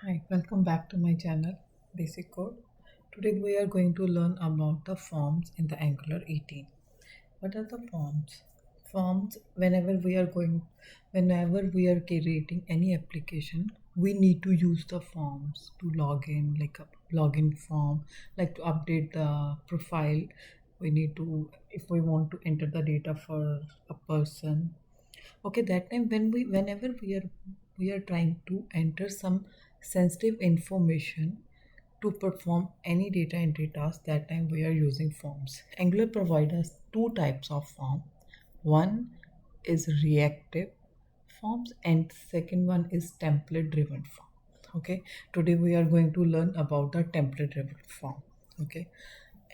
Hi, welcome back to my channel, Basic Code. Today we are going to learn about the forms in the Angular 18. What are the forms? Forms, whenever we are creating any application, we need to use the forms to log in, like a login form, like to update the profile. We need to, if we want to enter the data for a person. Okay, that time whenever we are trying to enter some sensitive information to perform any data entry task, that time we are using forms. Angular provides us two types of form. One is reactive forms and second one is template driven form. Okay, today we are going to learn about the template driven form. Okay,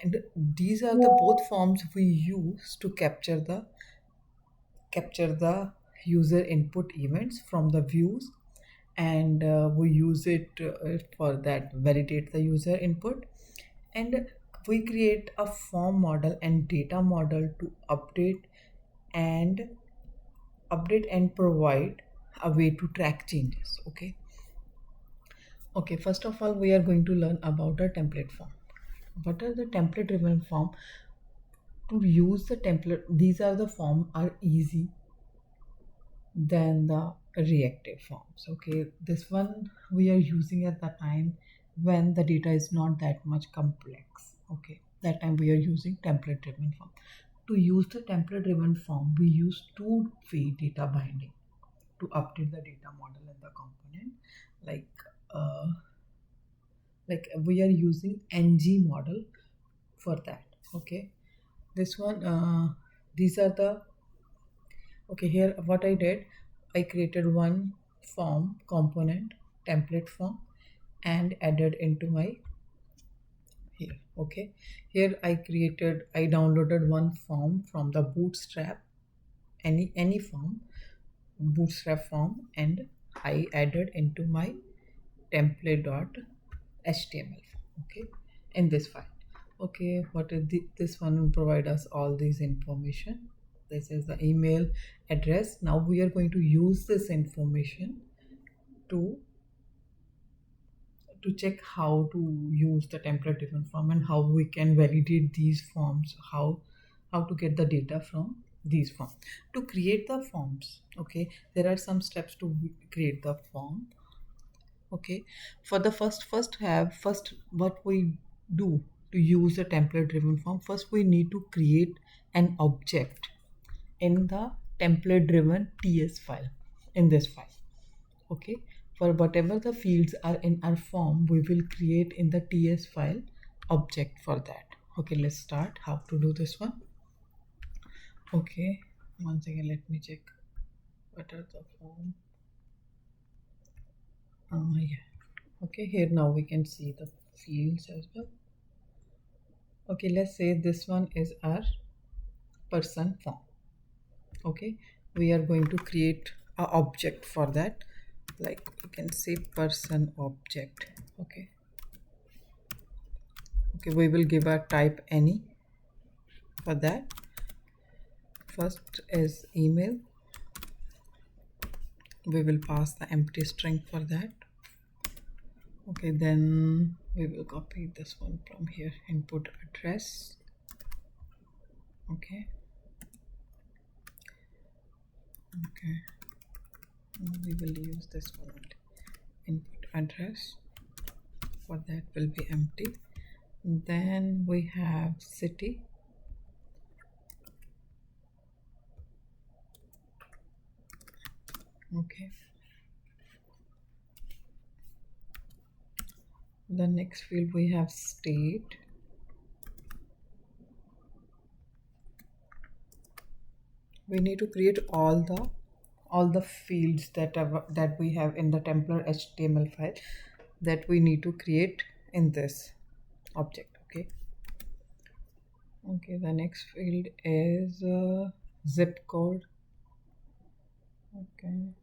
and these are the both forms we use to capture the user input events from the views, and we use it for that validate the user input, and we create a form model and data model to and update and provide a way to track changes. Okay, first of all we are going to learn about a template form. What are the template driven form? To use the template, these are the form are easy than the reactive forms. Okay, this one we are using at the time when the data is not that much complex. Okay, that time we are using template driven form. To use the template driven form, we use two-way data binding to update the data model and the component. like uh, like we are using ng model for that. Okay, this one these are the okay. Here what I did, I created one form component, template form, and added into my here. Okay, here I downloaded one form from the bootstrap, any form, bootstrap form, and I added into my template.html. Okay, in this file. Okay, what is this one will provide us all these information. This is the email address. Now we are going to use this information to check how to use the template driven form and how we can validate these forms, how to get the data from these forms to create the forms. Okay, there are some steps to create the form. Okay, for the first what we do to use a template driven form, first we need to create an object in the template driven ts file, in this file. Okay, for whatever the fields are in our form, we will create in the ts file object for that. Okay, let's start how to do this one. Okay, once again let me check what are the form. Yeah. Okay, here now we can see the fields as well. Okay, let's say this one is our person form. Okay, we are going to create a object for that, like you can say person object. Okay, we will give a type any for that. First is email, we will pass the empty string for that. Okay, then we will copy this one from here, input address. Okay, now we will use this one, input address, for that will be empty. Then we have city. Okay, the next field we have state. We need to create all the fields that we have in the template html file, that we need to create in this object. Okay, the next field is zip code. Okay,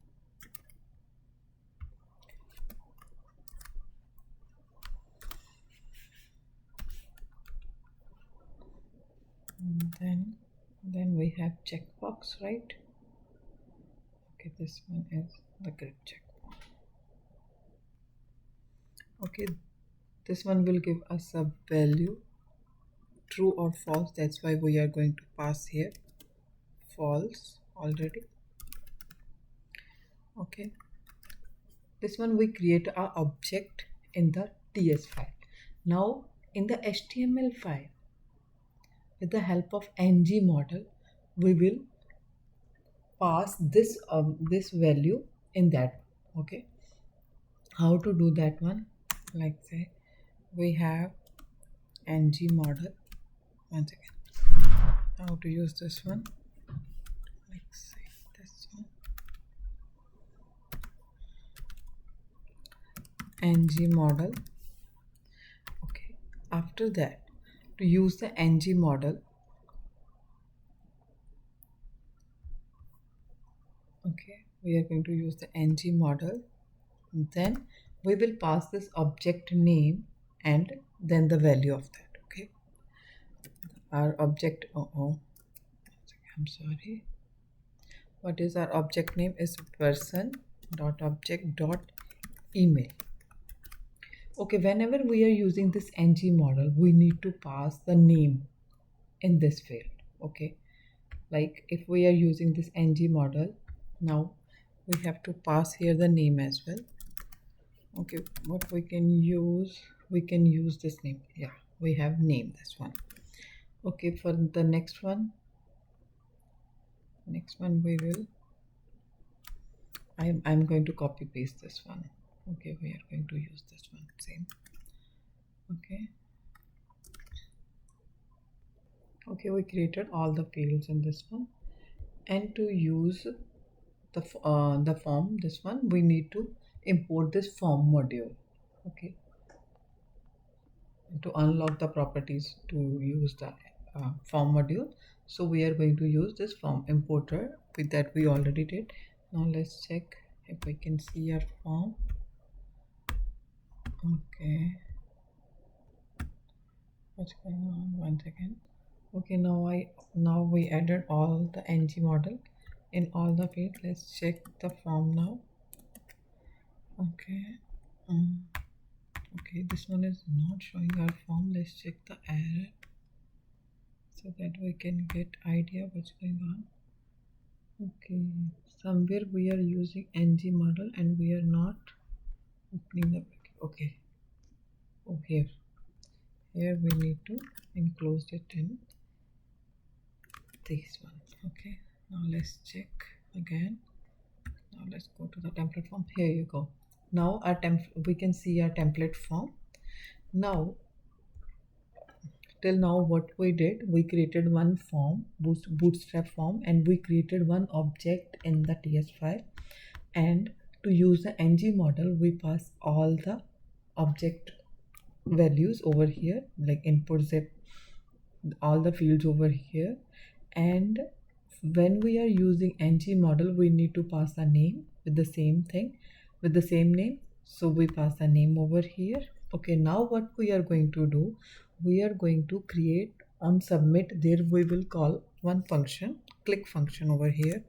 and then we have checkbox, right? Okay, this one is the grid checkbox. Okay, this one will give us a value true or false. That's why we are going to pass here false already. Okay, this one we create a object in the TS file. Now in the HTML file, with the help of ng model, we will pass this value in that. Okay, how to do that one? Like say we have ng model. Once again, how to use this one? Like say this one, ng model. Okay, after that, to use the ng model, okay, we are going to use the ng model. Then we will pass this object name and then the value of that. Okay, our object, I'm sorry, what is our object name is person dot object dot email. Okay, whenever we are using this ng model, we need to pass the name in this field. Okay, like if we are using this ng model, now we have to pass here the name as well. Okay, what we can use this name. Yeah, we have name, this one. Okay, for the next one we will, I'm going to copy paste this one. Okay, we are going to use this one same. Okay, we created all the fields in this one, and to use the form, this one, we need to import this form module. Okay, to unlock the properties to use the form module, so we are going to use this form importer with that we already did. Now let's check if we can see our form. Okay, what's going on? One second. Okay, now we added all the ng model in all the fields. Let's check the form now. Okay, okay, this one is not showing our form. Let's check the error so that we can get idea what's going on. Okay, somewhere we are using ng model and we are not opening the bracket. Okay, oh, here we need to enclose it in this one. Okay, now let's check again. Now let's go to the template form. Here you go. Now we can see our template form. Now till now what we did, we created one form, bootstrap form, and we created one object in the TS file. And to use the ng model, we pass all the object values over here, like input zip, all the fields over here. And when we are using ng model, we need to pass a name with the same thing, with the same name. So we pass a name over here. Okay, now what we are going to do, we are going to create on submit, there we will call one function, click function over here.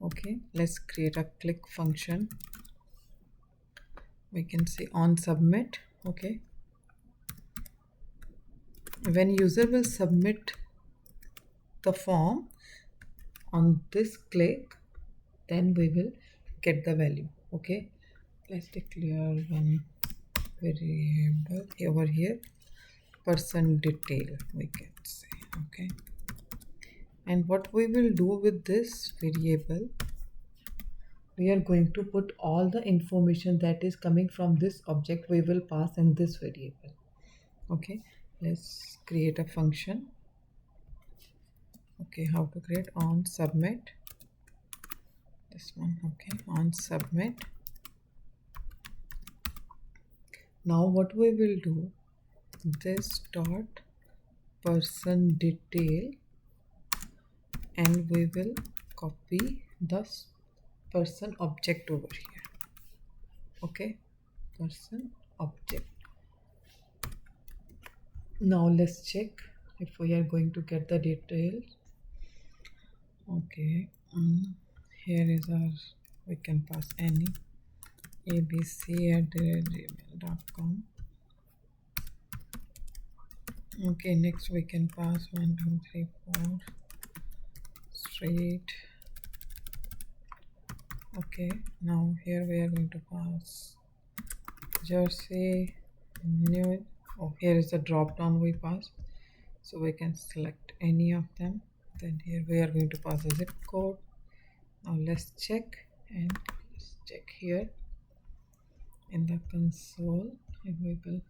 Okay, let's create a click function. We can say on submit. Okay, when user will submit the form on this click, then we will get the value. Okay, let's declare one variable over here, person detail, we can say. Okay, and what we will do with this variable, we are going to put all the information that is coming from this object, we will pass in this variable. Okay, let's create a function. Okay, how to create on submit, this one. Okay, on submit. Now what we will do, this dot person detail, and we will copy this person object over here. Okay, person object. Now let's check if we are going to get the details. Okay, here is our, we can pass any. abc@gmail.com. Okay, next we can pass 1 2 3 4 straight. Okay, now here we are going to pass Jersey, New. Oh, here is the drop down we pass, so we can select any of them. Then here we are going to pass the zip code. Now let's check, and let's check here in the console if we will.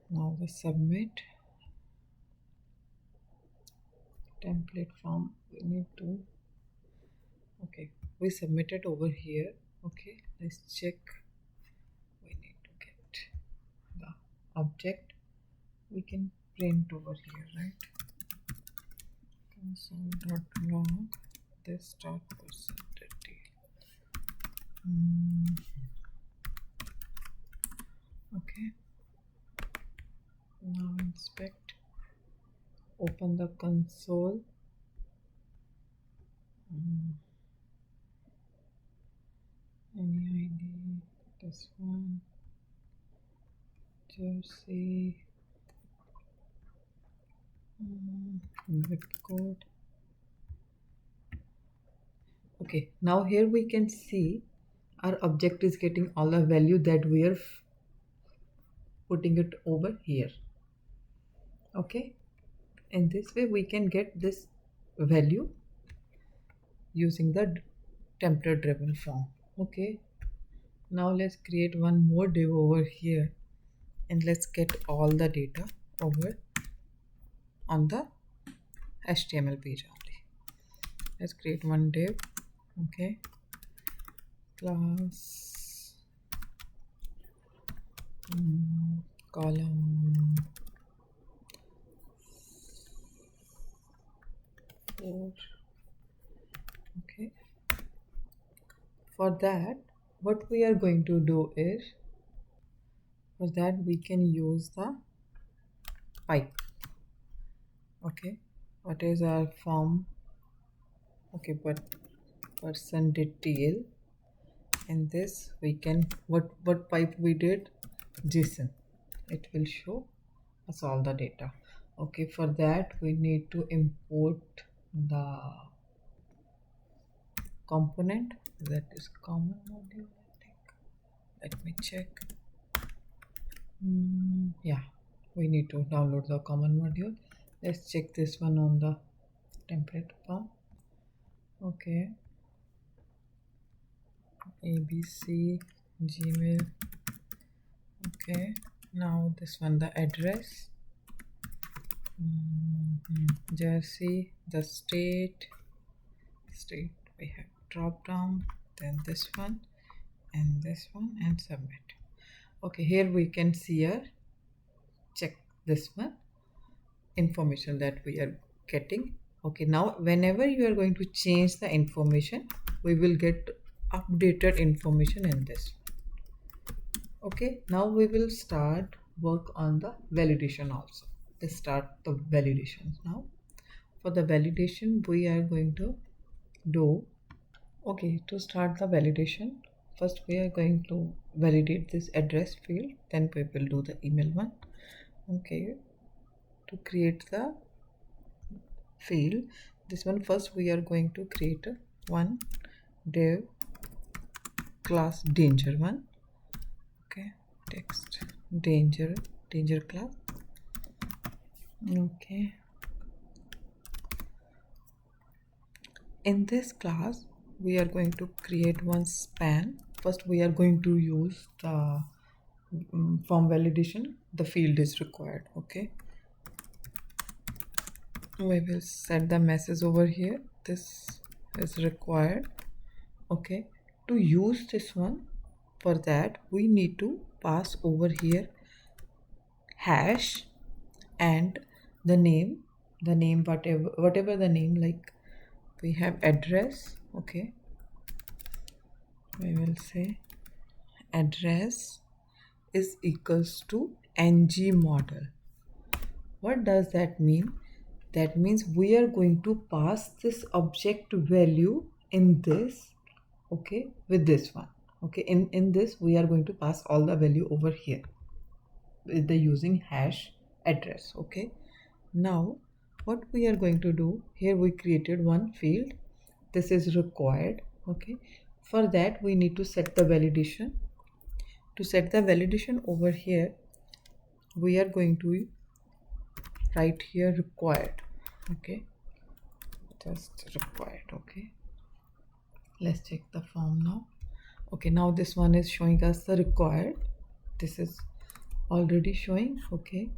Now the submit template form, we need to, okay, we submitted over here. Okay, let's check. We need to get the object, we can print over here, right? Console.log this dot percentage. Okay, now inspect, open the console. Any ID, this one, Jersey, zip code. Okay, now here we can see our object is getting all the value that we are putting it over here. Okay, in this way we can get this value using the template driven form. Okay, now let's create one more div over here, and let's get all the data over on the HTML page only. Let's create one div. Okay, class column 4. Okay, for that what we are going to do is, for that we can use the pipe. Okay, what is our form? Okay, but person detail, in this we can, what pipe we did, JSON, it will show us all the data. Okay, for that we need to import the component, that is common module, I think. Let me check. Yeah, we need to download the common module. Let's check this one on the template form. Okay, abc gmail. Okay, now this one, the address, Jersey, the state we have drop down, then this one and this one, and submit. Okay, here we can see a check this one information that we are getting. Okay, now whenever you are going to change the information, we will get updated information in this. Okay, now we will start work on the validation also. Let's start the validation now. For the validation we are going to do, okay, to start the validation, first we are going to validate this address field, then we will do the email one. Okay, to create the field, this one, first we are going to create a one div class danger one. Okay, text danger class. Okay, in this class we are going to create one span. First we are going to use the form validation, the field is required. Okay, we will set the message over here, this is required. Okay, to use this one, for that we need to pass over here hash and the name whatever the name, like we have address. Okay, we will say address is equals to ng model. What does that mean? That means we are going to pass this object value in this, okay, with this one. Okay, in this we are going to pass all the value over here with the using hash address. Okay, now what we are going to do here, we created one field. This is required. Okay, for that we need to set the validation. To set the validation over here, we are going to write here required. Okay, just required. Okay, let's check the form now. Okay, now this one is showing us the required. This is already showing. Okay,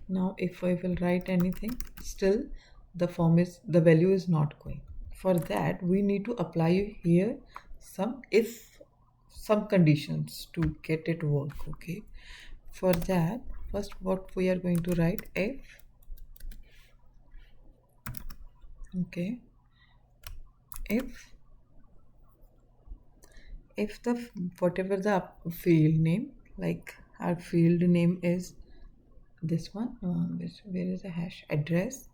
now if I will write anything, still the form is, the value is not going. For that we need to apply here some conditions to get it work. Okay, for that first what we are going to write, okay, if the whatever the field name, like our field name is this one, where is the hash address,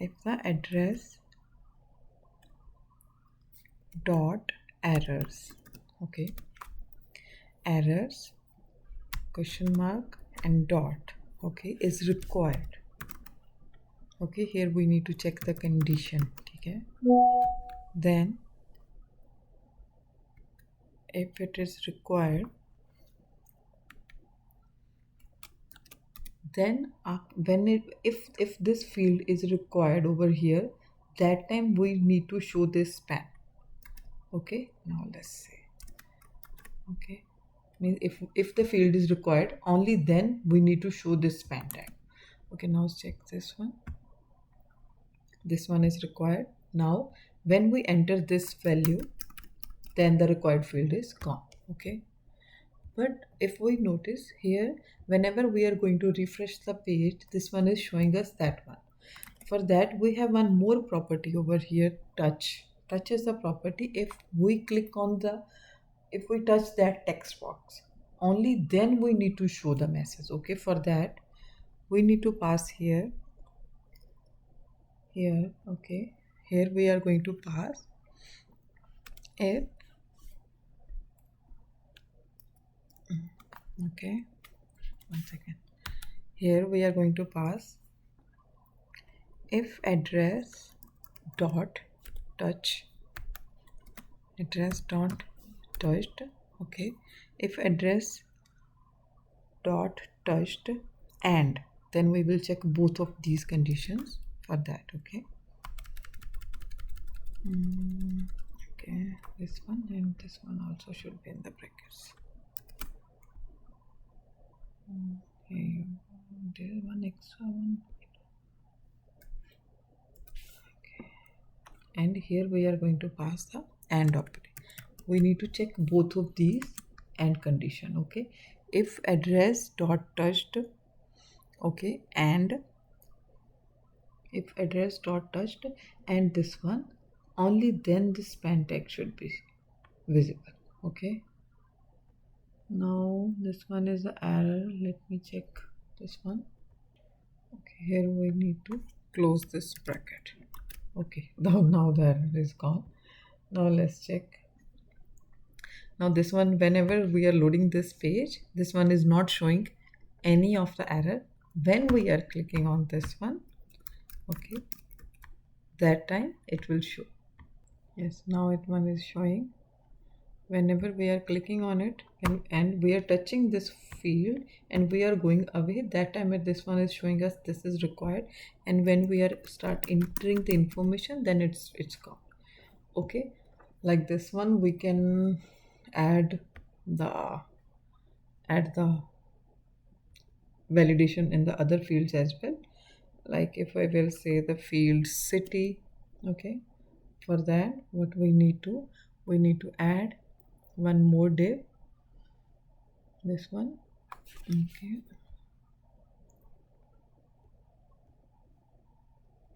if the address dot errors, okay, errors question mark and dot, okay, is required. Okay, here we need to check the condition. Okay, then if it is required, then when it, if this field is required over here, that time we need to show this span. Okay, now let's say, okay, means if the field is required, only then we need to show this span tag. Okay, now check this one. This one is required. Now when we enter this value, then the required field is gone. Okay, but if we notice here, whenever we are going to refresh the page, this one is showing us that one. For that we have one more property over here, touch. Touch is the property. If we click on the, if we touch that text box, only then we need to show the message. Okay, for that we need to pass here, okay, here we are going to pass if, okay, one second, here we are going to pass if address dot touch, address dot touched, okay, if address dot touched, and then we will check both of these conditions for that. Okay, okay, this one and this one also should be in the brackets. Okay, there is one extra one. Okay, and here we are going to pass the and operator. We need to check both of these and condition. Okay, if address dot touched, okay, and if address dot touched and this one, only then this span tag should be visible. Okay, now this one is the error. Let me check this one. Okay, here we need to close this bracket. Okay, now the error is gone. Now let's check. Now this one, whenever we are loading this page, this one is not showing any of the error. When we are clicking on this one, okay, that time it will show. Yes, now it one is showing. Whenever we are clicking on it and we are touching this field and we are going away, that time this one is showing us this is required, and when we are start entering the information, then it's gone. Okay, like this one we can add the validation in the other fields as well. Like if I will say the field city, okay, for that what we need to add one more div, this one. Okay,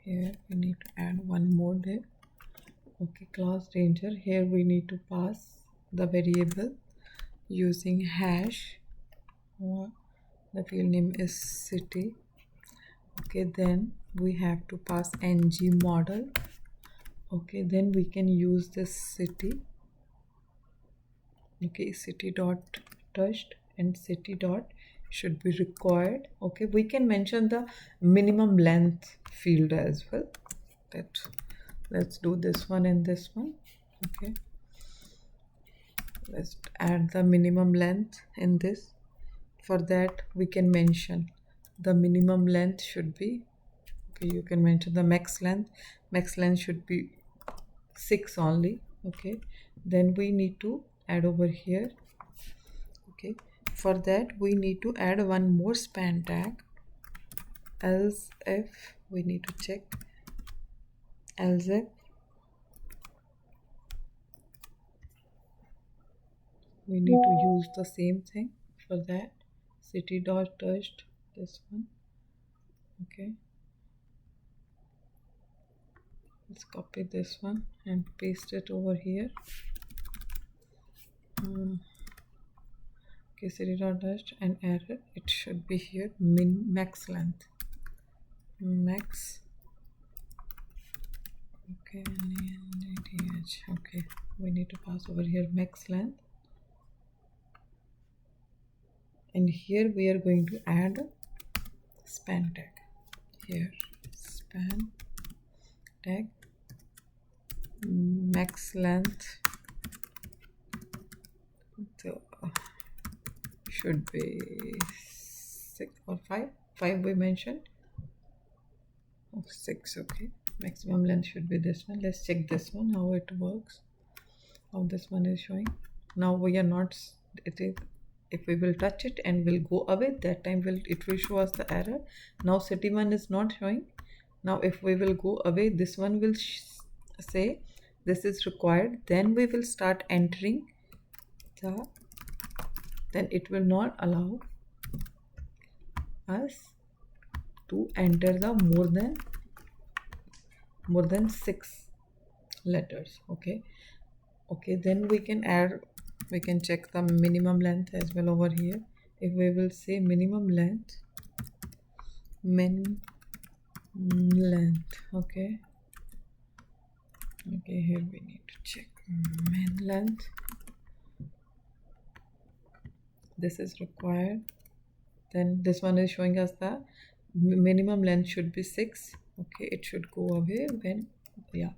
here we need to add one more div. Okay, class ranger, here we need to pass the variable using hash, the field name is city. Okay, then we have to pass ng model. Okay, then we can use this city. Okay, city dot touched and city dot should be required. Okay, we can mention the minimum length field as well. Let's do this one and this one. Okay, let's add the minimum length in this. For that we can mention the minimum length should be, okay, you can mention the max length should be 6 only. Okay, then we need to add over here. Okay, for that we need to add one more span tag, else if we need to check else if we need to use the same thing. For that, city dot touched this one. Okay, let's copy this one and paste it over here. Okay, city dot touched and error, it should be here max length, max. Okay, okay, we need to pass over here max length, and here we are going to add span tag. Here span tag max length, so should be 6 or 5 we mentioned. Oh, 6. Okay, maximum length should be this one. Let's check this one how it works, how this one is showing. Now we are not, it is, if we will touch it and will go away, that time it will show us the error. Now city one is not showing. Now if we will go away, this one will say this is required, then we will start entering then it will not allow us to enter the more than 6 letters. Okay, then we can add, we can check the minimum length as well over here. If we will say minimum length, okay, here we need to check min length, this is required. Then this one is showing us the minimum length should be 6. Okay, it should go away when, yeah,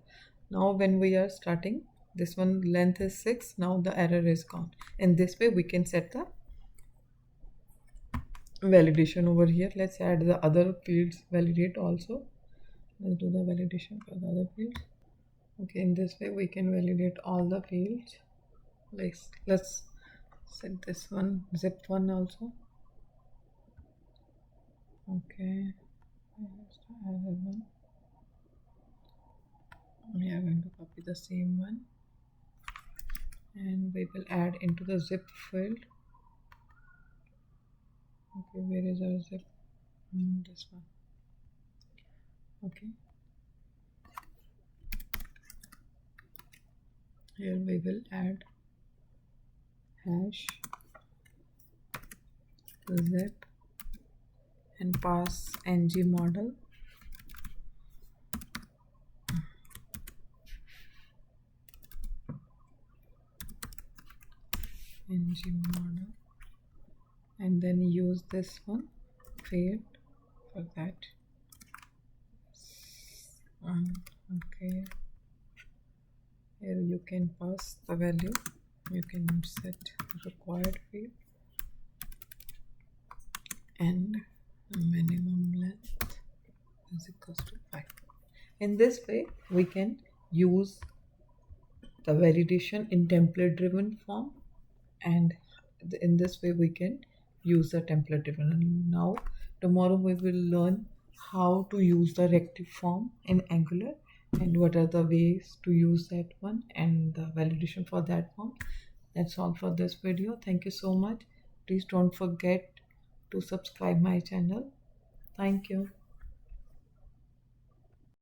now when we are starting, this one length is 6, now the error is gone. In this way we can set the validation over here. Let's add the other fields, validate also. Let's do the validation for the other fields. Okay, in this way we can validate all the fields. Let's set this one zip one also. Okay, one. We are going to copy the same one and we will add into the zip field. Okay, where is our zip? This one. Okay, here we will add hash zip and pass ng model. And then use this one field for that. Okay, here you can pass the value, you can set required field and minimum length is equals to 5. In this way we can use the validation in template driven form, and in this way we can use the template driven. Now tomorrow we will learn how to use the rective form in Angular and what are the ways to use that one and the validation for that form. That's all for this video. Thank you so much. Please don't forget to subscribe my channel. Thank you.